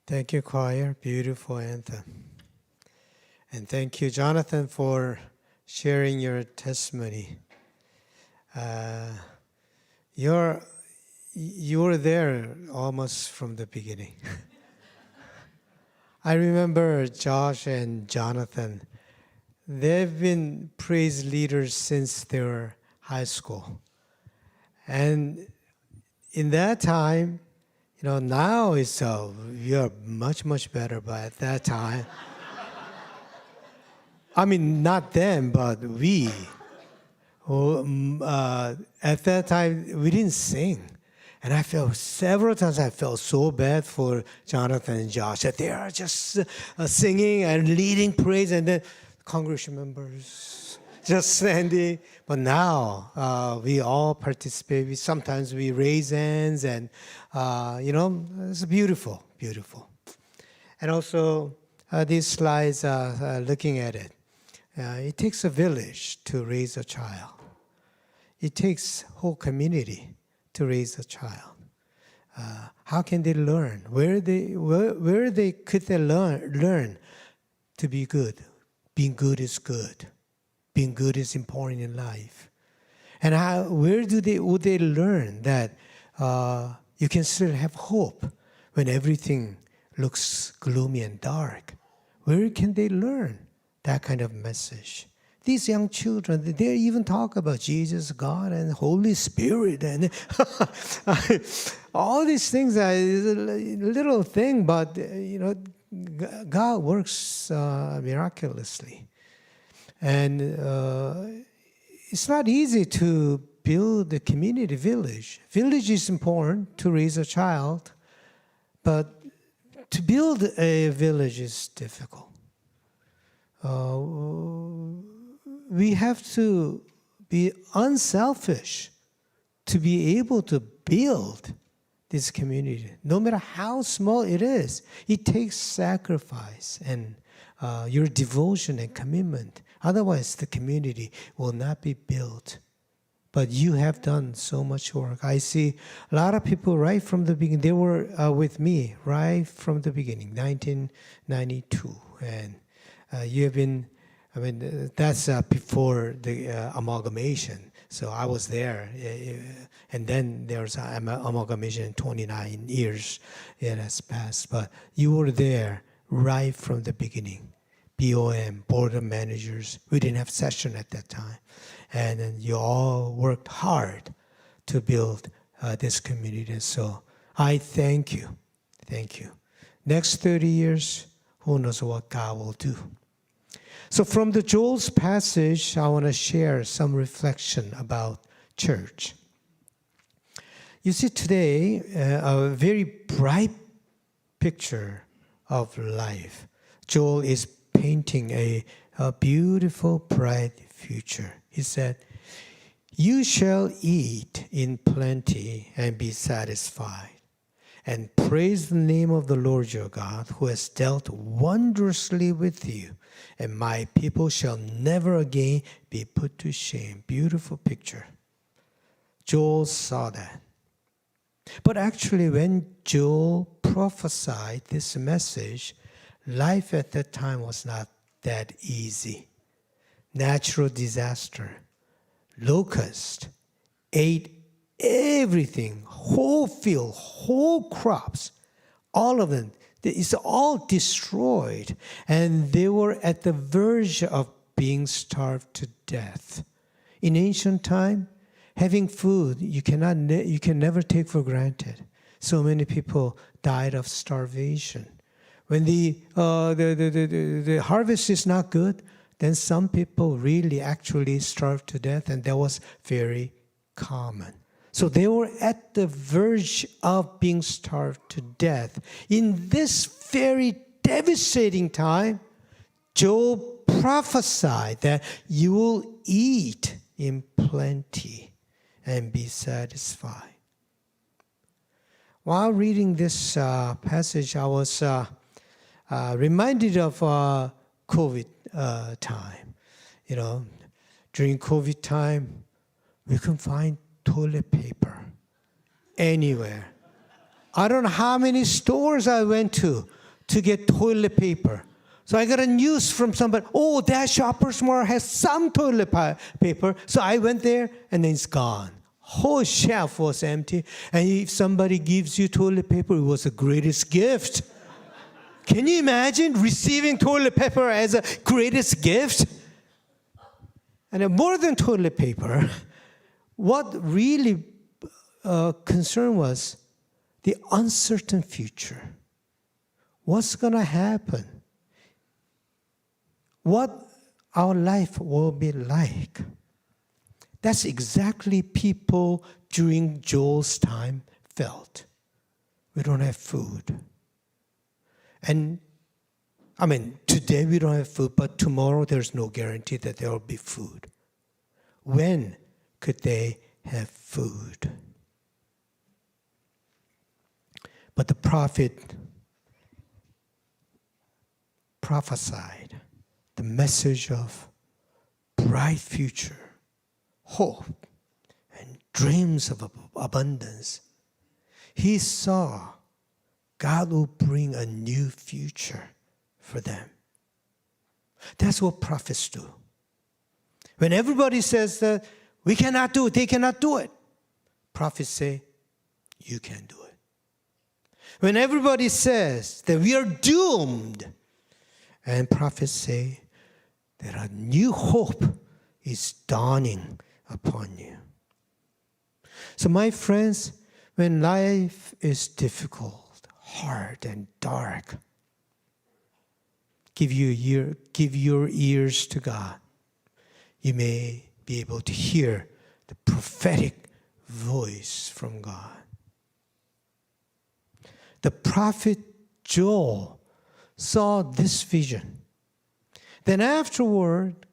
Thank you, choir. Beautiful anthem. And thank you, Jonathan, for sharing your testimony. Uh, you were there almost from the beginning. I remember Josh and Jonathan. They've been praise leaders since they were high school. And in that time, now you're much, much better, but at that time, I mean, not them, but we. At that time, we didn't sing. And I felt several times I felt so bad for Jonathan and Josh that they are just singing and leading praise, and then congregation members just standing. But now we all participate. Sometimes we raise hands, and it's beautiful, beautiful. And also these slides, looking at it, it takes a village to raise a child. It takes whole community to raise a child. How can they learn? Where could they learn to be good? Being good is good. Being good is important in life. And would they learn that you can still have hope when everything looks gloomy and dark? Where can they learn that kind of message? These young children, they even talk about Jesus, God, and Holy Spirit, and all these things are a little thing, but God works miraculously, and it's not easy to build a community village. Village is important to raise a child, but to build a village is difficult. We have to be unselfish to be able to build this community. No matter how small it is, it takes sacrifice and your devotion and commitment. Otherwise, the community will not be built. But you have done so much work. I see a lot of people right from the beginning. They were with me right from the beginning, 1992. And you have been, that's before the amalgamation. So I was there. And then there's amalgamation in 29 years. It has passed. But you were there right from the beginning. BOM, Board of Managers. We didn't have session at that time. And then you all worked hard to build this community. So I thank you. Thank you. Next 30 years, who knows what God will do. So from the Joel's passage, I want to share some reflection about church. You see today a very bright picture of life. Joel is painting a beautiful, bright future. He said, "You shall eat in plenty and be satisfied, and praise the name of the Lord your God, who has dealt wondrously with you, and my people shall never again be put to shame." Beautiful picture. Joel saw that. But actually, when Joel prophesied this message, life at that time was not that easy. Natural disaster, locust, ate everything, whole field, whole crops, all of them. It's all destroyed. And they were at the verge of being starved to death. In ancient time, having food, you can never take for granted. So many people died of starvation. When the harvest is not good, then some people really actually starved to death, and that was very common. So they were at the verge of being starved to death. In this very devastating time, Joel prophesied that you will eat in plenty and be satisfied. While reading this passage, I was reminded of COVID time. During COVID time, we couldn't find toilet paper anywhere. I don't know how many stores I went to get toilet paper. So I got a news from somebody, oh, that Shoppers Mall has some toilet paper. So I went there, and then it's gone. Whole shelf was empty. And if somebody gives you toilet paper, it was the greatest gift. Can you imagine receiving toilet paper as a greatest gift? And more than toilet paper, what really concerned was the uncertain future. What's going to happen? What our life will be like. That's exactly people during Joel's time felt. We don't have food. And today we don't have food, but tomorrow there's no guarantee that there will be food. When could they have food? But the prophet prophesied the message of bright future, hope, and dreams of abundance. He saw God will bring a new future for them. That's what prophets do. When everybody says that we cannot do it, they cannot do it, prophets say, you can do it. When everybody says that we are doomed, and prophets say that a new hope is dawning upon you. So my friends, when life is difficult, hard, and dark, give your ears to God. You may be able to hear the prophetic voice from God. The prophet Joel saw this vision. Then afterward,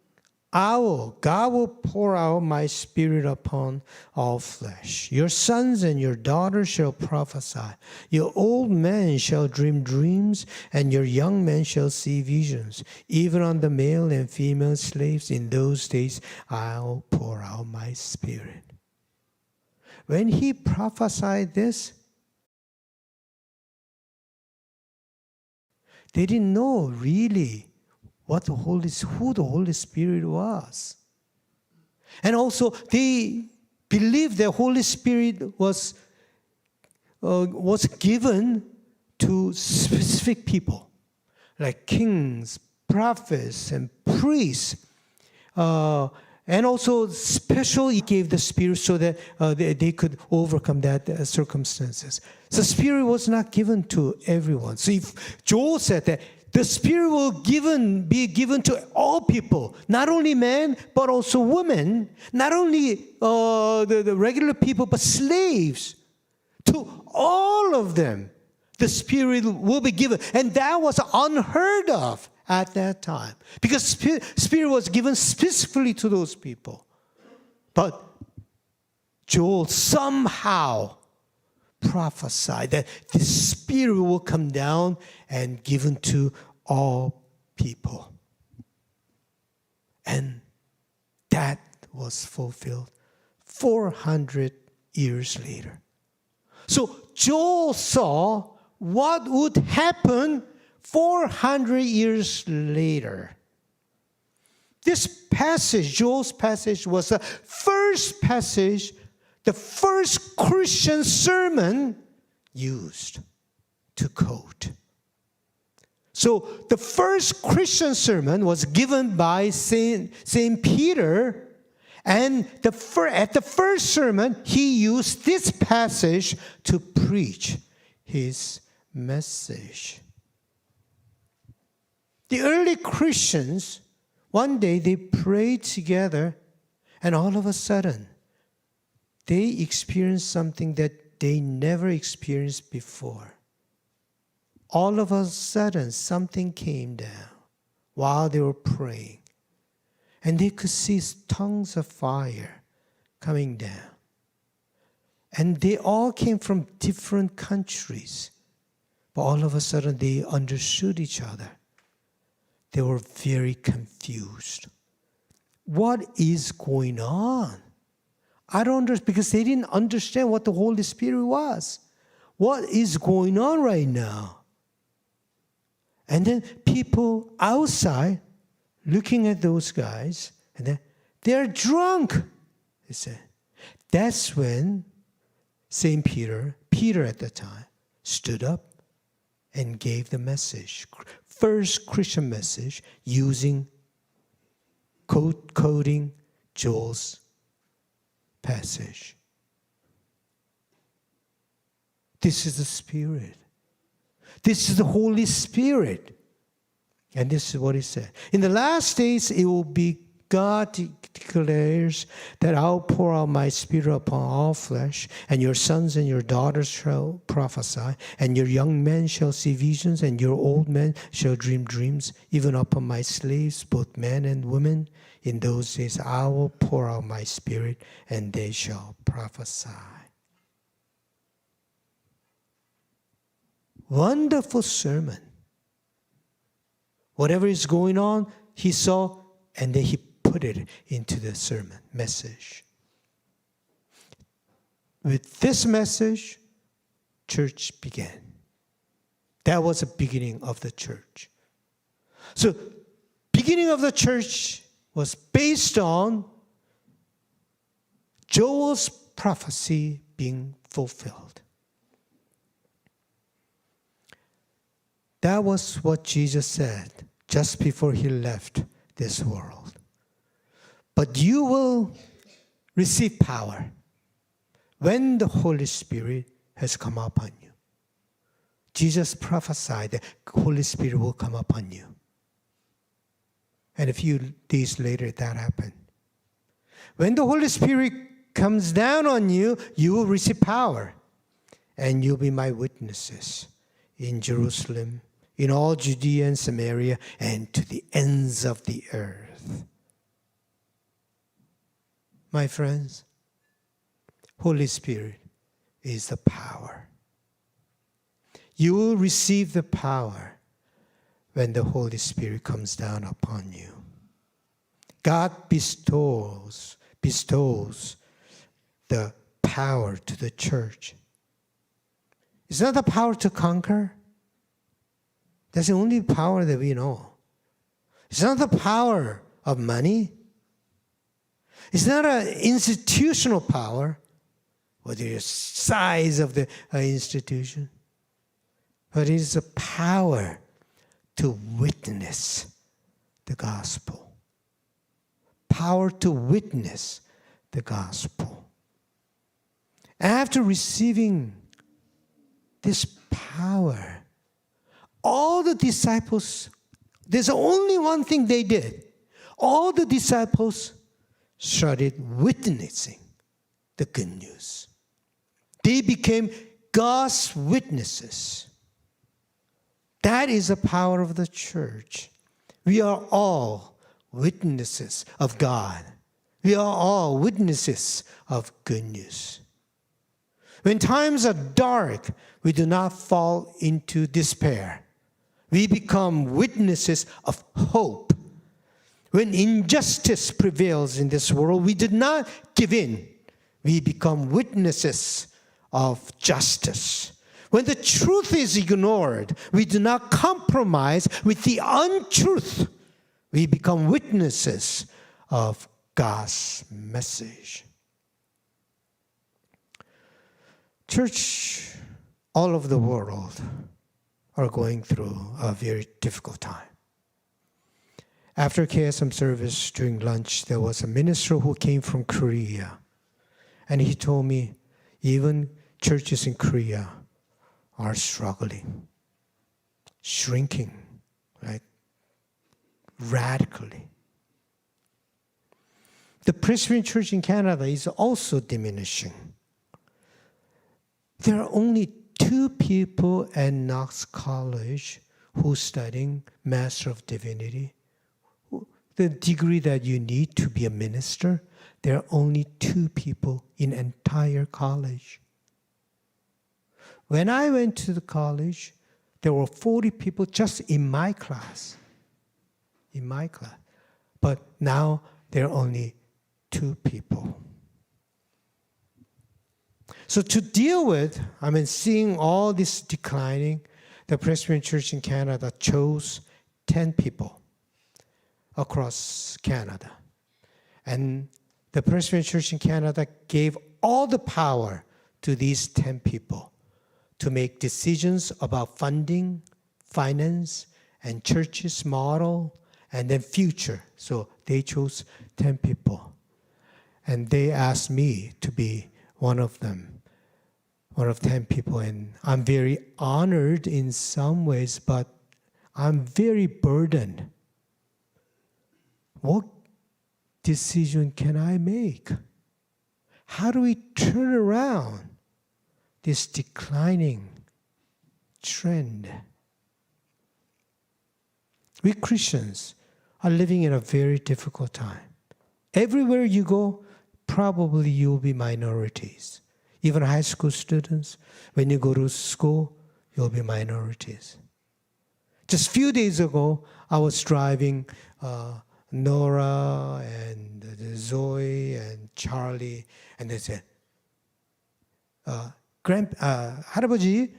God will pour out my spirit upon all flesh. Your sons and your daughters shall prophesy. Your old men shall dream dreams, and your young men shall see visions. Even on the male and female slaves in those days, I'll pour out my spirit. When he prophesied this, they didn't know really who the Holy Spirit was. And also, they believed the Holy Spirit was given to specific people, like kings, prophets, and priests. And also, specially gave the Spirit so that they could overcome that circumstances. So Spirit was not given to everyone. So if Joel said that the Spirit will be given to all people, not only men, but also women, not only the regular people, but slaves. To all of them, the Spirit will be given. And that was unheard of at that time, because Spirit was given specifically to those people. But Joel somehow prophesied that the Spirit will come down and given to all people. And that was fulfilled 400 years later. So Joel saw what would happen 400 years later. This passage, Joel's passage, was the first passage, the first Christian sermon used to quote. So the first Christian sermon was given by Saint Peter, and at the first sermon, he used this passage to preach his message. The early Christians, one day they prayed together, and all of a sudden, they experienced something that they never experienced before. All of a sudden, something came down while they were praying, and they could see tongues of fire coming down. And they all came from different countries, but all of a sudden, they understood each other. They were very confused. What is going on? I don't understand, because they didn't understand what the Holy Spirit was. what is going on right now? And then people outside looking at those guys, and then they're drunk. They said, that's when St. Peter at the time, stood up and gave the message. First Christian message using quoting Joel's passage. This is the Spirit. This is the Holy Spirit. And this is what he said. In the last days, it will be, God declares that I'll pour out my Spirit upon all flesh, and your sons and your daughters shall prophesy, and your young men shall see visions, and your old men shall dream dreams, even upon my slaves, both men and women. In those days I will pour out my Spirit, and they shall prophesy. Wonderful sermon. Whatever is going on, he saw, and then he put it into the sermon message. With this message, church began. That was the beginning of the church. So, beginning of the church was based on Joel's prophecy being fulfilled. That was what Jesus said just before he left this world. But you will receive power when the Holy Spirit has come upon you. Jesus prophesied that the Holy Spirit will come upon you. And a few days later, that happened. When the Holy Spirit comes down on you, you will receive power. And you'll be my witnesses in Jerusalem, in all Judea and Samaria, and to the ends of the earth. My friends, Holy Spirit is the power. You will receive the power when the Holy Spirit comes down upon you. God bestows the power to the church. It's not the power to conquer. That's the only power that we know. It's not the power of money. It's not an institutional power, or the size of the institution, but it is a power to witness the gospel. Power to witness the gospel. After receiving this power, all the disciples, there's only one thing they did. All the disciples started witnessing the good news. They became God's witnesses. That is the power of the church. We are all witnesses of God. We are all witnesses of good news. When times are dark, we do not fall into despair. We become witnesses of hope. When injustice prevails in this world, we do not give in. We become witnesses of justice. When the truth is ignored, we do not compromise with the untruth. We become witnesses of God's message. Church all over the world are going through a very difficult time. After KSM service during lunch, there was a minister who came from Korea. And he told me, even churches in Korea are struggling, shrinking, like radically. The Presbyterian Church in Canada is also diminishing. There are only 2 people at Knox College who are studying Master of Divinity. The degree that you need to be a minister, there are only 2 people in entire college. When I went to the college, there were 40 people just in my class. But now there are only 2 people. So to deal with, seeing all this declining, the Presbyterian Church in Canada chose 10 people across Canada. And the Presbyterian Church in Canada gave all the power to these 10 people to make decisions about funding, finance, and church's model, and then future. So they chose 10 people. And they asked me to be one of them, one of 10 people. And I'm very honored in some ways, but I'm very burdened. What decision can I make? How do we turn around this declining trend? We Christians are living in a very difficult time. Everywhere you go, probably you'll be minorities. Even high school students, when you go to school, you'll be minorities. Just a few days ago, I was driving Nora and Zoe and Charlie, and they said, 할아버지,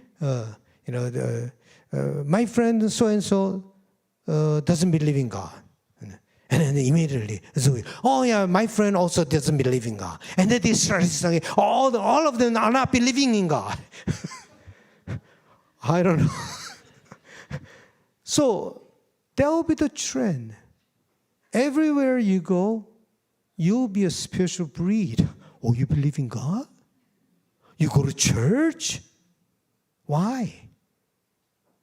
my friend so-and-so doesn't believe in God. And then immediately, Zoe, oh yeah, my friend also doesn't believe in God. And then they started saying, all of them are not believing in God. I don't know. So that will be the trend. Everywhere you go, you'll be a special breed. Oh, you believe in God? You go to church? Why?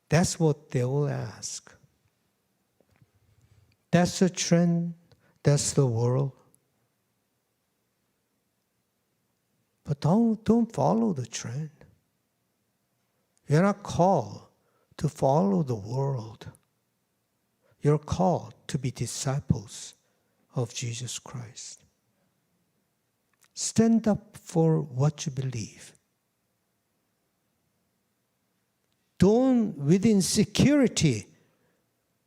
That's what they will ask. That's the trend. That's the world. But don't follow the trend. You're not called to follow the world. You're called to be disciples of Jesus Christ. Stand up for what you believe. Don't, with insecurity,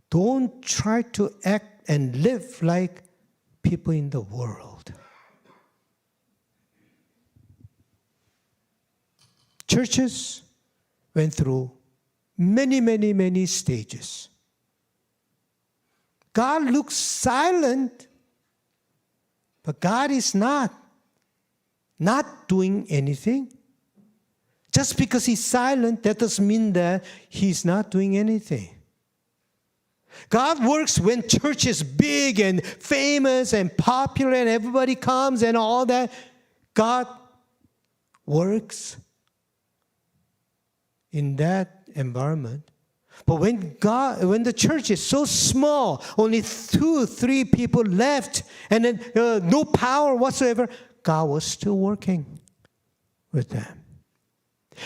don't try to act and live like people in the world. Churches went through many stages. God looks silent, but God is not doing anything. Just because He's silent, that doesn't mean that He's not doing anything. God works when church is big and famous and popular and everybody comes and all that. God works in that environment. But when the church is so small, only 2-3 people left, and then no power whatsoever, God was still working with them.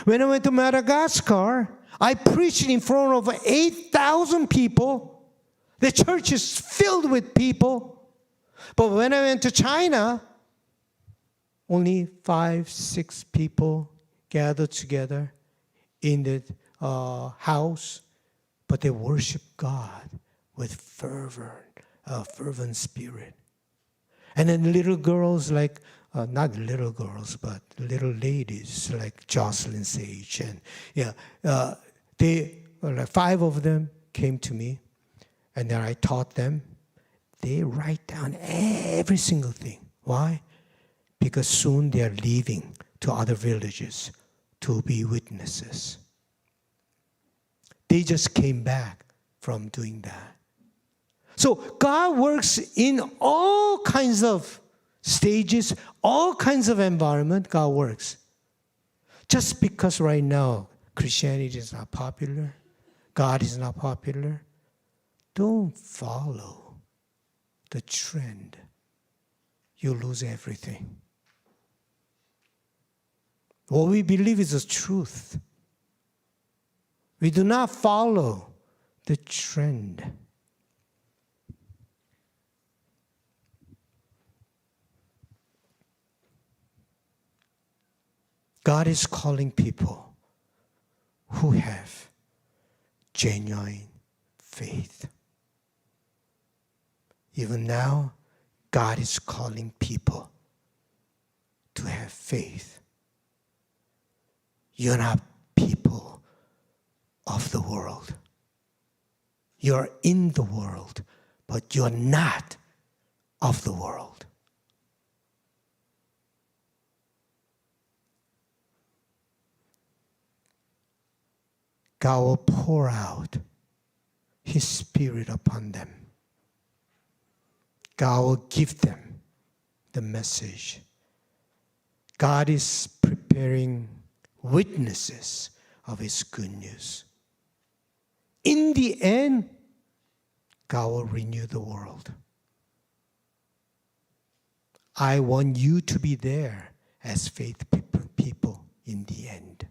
When I went to Madagascar, I preached in front of 8,000 people. The church is filled with people. But when I went to China, only 5-6 people gathered together in the house, but they worship God with fervent spirit. And then little girls like, not little girls, but little ladies like Jocelyn Sage, and they, like 5 of them came to me, and then I taught them. They write down every single thing. Why? Because soon they are leaving to other villages to be witnesses. They just came back from doing that. So God works in all kinds of stages, all kinds of environment. God works. Just because right now Christianity is not popular, God is not popular, don't follow the trend. You lose everything. What we believe is the truth. We do not follow the trend. God is calling people who have genuine faith. Even now, God is calling people to have faith. You're not people of the world. You're in the world, but you're not of the world. God will pour out His Spirit upon them. God will give them the message. God is preparing witnesses of His good news. In the end, God will renew the world. I want you to be there as faith people in the end.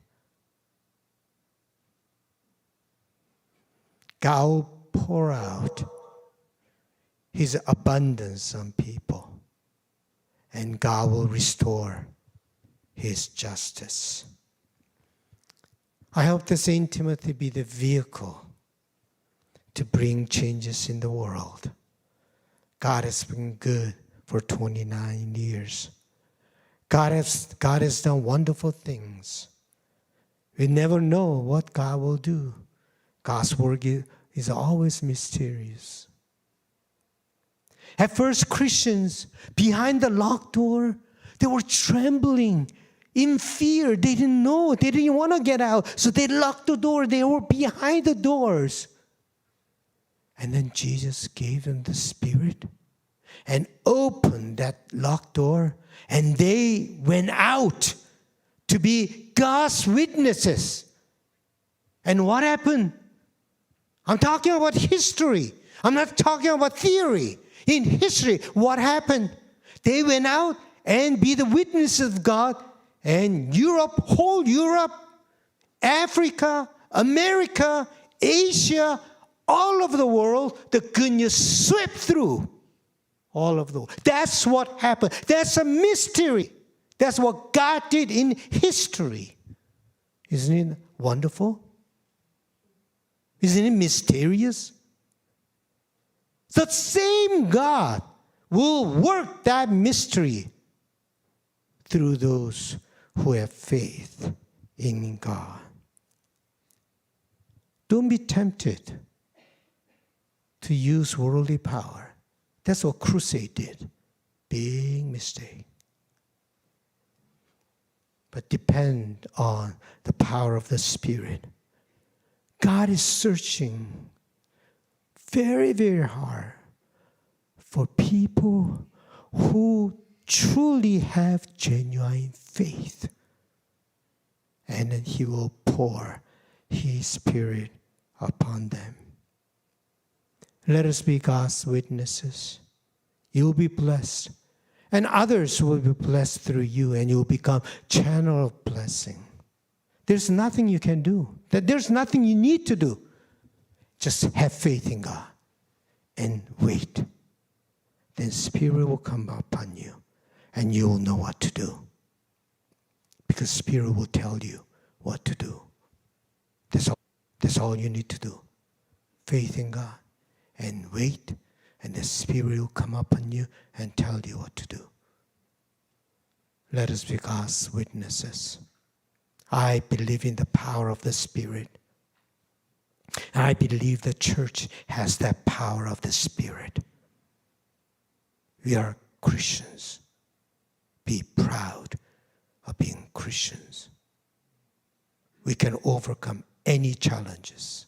God will pour out His abundance on people, and God will restore His justice. I hope that St. Timothy be the vehicle to bring changes in the world. God has been good for 29 years. God has done wonderful things. We never know what God will do. God's work is always mysterious. At first, Christians behind the locked door, they were trembling in fear. They didn't know. They didn't want to get out. So they locked the door. They were behind the doors. And then Jesus gave them the Spirit and opened that locked door. And they went out to be God's witnesses. And what happened? I'm talking about history. I'm not talking about theory. In history, what happened? They went out and be the witnesses of God. And Europe, whole Europe, Africa, America, Asia, all over the world, the good news swept through all of the world. That's what happened. That's a mystery. That's what God did in history. Isn't it wonderful? Isn't it mysterious? The same God will work that mystery through those who have faith in God. Don't be tempted to use worldly power. That's what crusade did. Big mistake. But depend on the power of the Spirit. God is searching very, very hard for people who truly have genuine faith. And then He will pour His Spirit upon them. Let us be God's witnesses. You will be blessed. And others will be blessed through you, and you will become channel of blessing. There's nothing you can do. There's nothing you need to do. Just have faith in God and wait. Then Spirit will come upon you, and you will know what to do. Because Spirit will tell you what to do. That's all you need to do. Faith in God and wait, and the Spirit will come upon you and tell you what to do. Let us be God's witnesses. I believe in the power of the Spirit. I believe the church has that power of the Spirit. We are Christians. Be proud of being Christians. We can overcome any challenges.